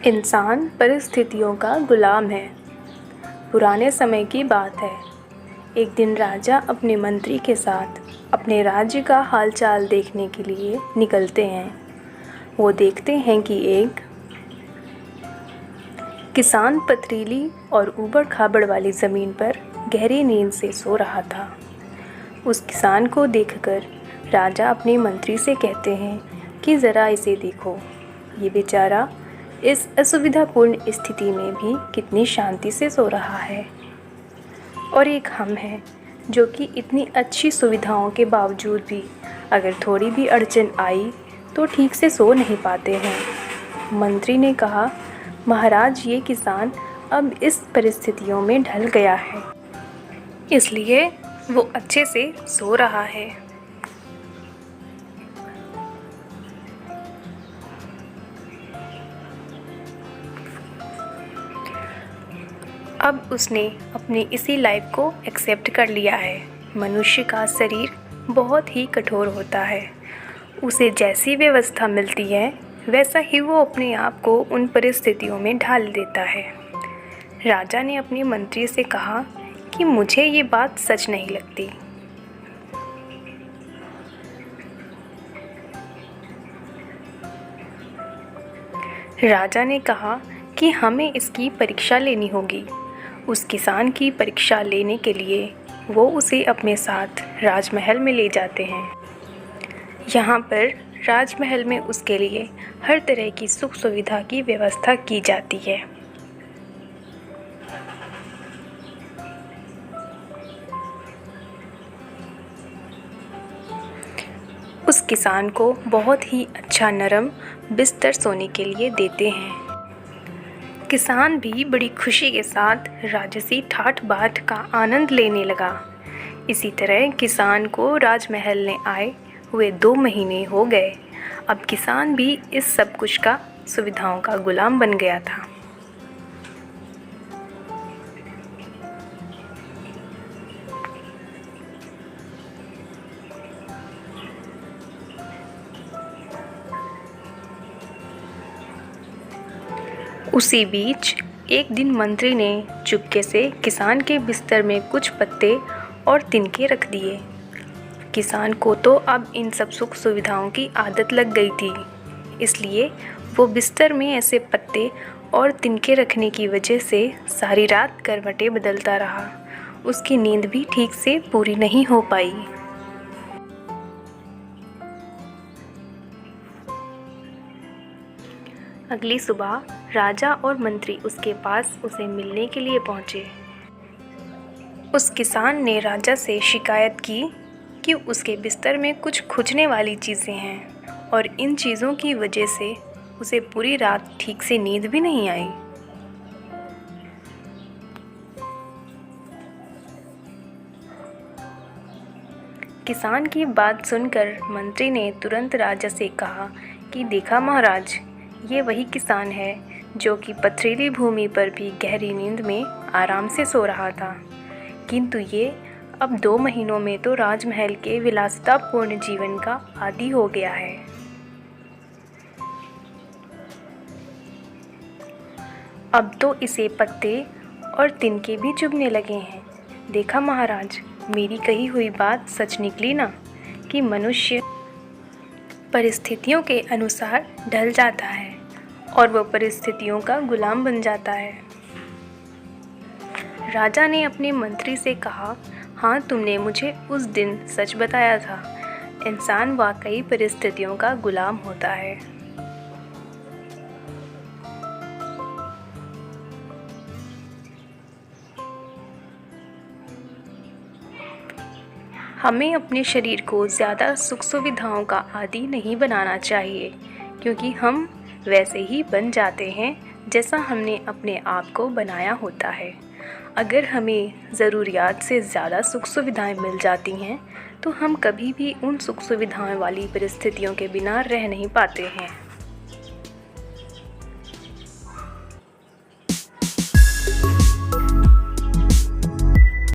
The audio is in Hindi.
इंसान परिस्थितियों का गुलाम है। पुराने समय की बात है। एक दिन राजा अपने मंत्री के साथ अपने राज्य का हालचाल देखने के लिए निकलते हैं। वो देखते हैं कि एक किसान पथरीली और ऊबड़-खाबड़ वाली ज़मीन पर गहरी नींद से सो रहा था। उस किसान को देखकर राजा अपने मंत्री से कहते हैं कि ज़रा इसे देखो, ये बेचारा इस असुविधापूर्ण स्थिति में भी कितनी शांति से सो रहा है। और एक हम हैं जो कि इतनी अच्छी सुविधाओं के बावजूद भी अगर थोड़ी भी अड़चन आई तो ठीक से सो नहीं पाते हैं। मंत्री ने कहा, महाराज, ये किसान अब इस परिस्थितियों में ढल गया है, इसलिए वो अच्छे से सो रहा है। अब उसने अपनी इसी लाइफ को एक्सेप्ट कर लिया है। मनुष्य का शरीर बहुत ही कठोर होता है। उसे जैसी व्यवस्था मिलती है वैसा ही वो अपने आप को उन परिस्थितियों में ढाल देता है। राजा ने अपने मंत्री से कहा कि मुझे ये बात सच नहीं लगती। राजा ने कहा कि हमें इसकी परीक्षा लेनी होगी। उस किसान की परीक्षा लेने के लिए वो उसे अपने साथ राजमहल में ले जाते हैं। यहाँ पर राजमहल में उसके लिए हर तरह की सुख सुविधा की व्यवस्था की जाती है। उस किसान को बहुत ही अच्छा नरम बिस्तर सोने के लिए देते हैं। किसान भी बड़ी खुशी के साथ राजसी ठाठ बाट का आनंद लेने लगा। इसी तरह किसान को राजमहल में आए हुए 2 महीने हो गए। अब किसान भी इस सब कुछ का सुविधाओं का गुलाम बन गया था। उसी बीच एक दिन मंत्री ने चुपके से किसान के बिस्तर में कुछ पत्ते और तिनके रख दिए। किसान को तो अब इन सब सुख सुविधाओं की आदत लग गई थी, इसलिए वो बिस्तर में ऐसे पत्ते और तिनके रखने की वजह से सारी रात करवटें बदलता रहा। उसकी नींद भी ठीक से पूरी नहीं हो पाई। अगली सुबह राजा और मंत्री उसके पास उसे मिलने के लिए पहुंचे। उस किसान ने राजा से शिकायत की कि उसके बिस्तर में कुछ खुजने वाली चीज़ें हैं और इन चीज़ों की वजह से उसे पूरी रात ठीक से नींद भी नहीं आई। किसान की बात सुनकर मंत्री ने तुरंत राजा से कहा कि देखा महाराज, ये वही किसान है जो कि पथरीली भूमि पर भी गहरी नींद में आराम से सो रहा था, किंतु ये अब 2 महीनों में तो राजमहल के विलासितापूर्ण जीवन का आदी हो गया है। अब तो इसे पत्ते और तिनके भी चुभने लगे हैं। देखा महाराज, मेरी कही हुई बात सच निकली ना, कि मनुष्य परिस्थितियों के अनुसार ढल जाता है और वह परिस्थितियों का गुलाम बन जाता है। राजा ने अपने मंत्री से कहा, हाँ, तुमने मुझे उस दिन सच बताया था। इंसान वाकई परिस्थितियों का गुलाम होता है। हमें अपने शरीर को ज़्यादा सुख सुविधाओं का आदी नहीं बनाना चाहिए, क्योंकि हम वैसे ही बन जाते हैं जैसा हमने अपने आप को बनाया होता है। अगर हमें ज़रूरियात से ज़्यादा सुख सुविधाएं मिल जाती हैं तो हम कभी भी उन सुख सुविधाओं वाली परिस्थितियों के बिना रह नहीं पाते हैं।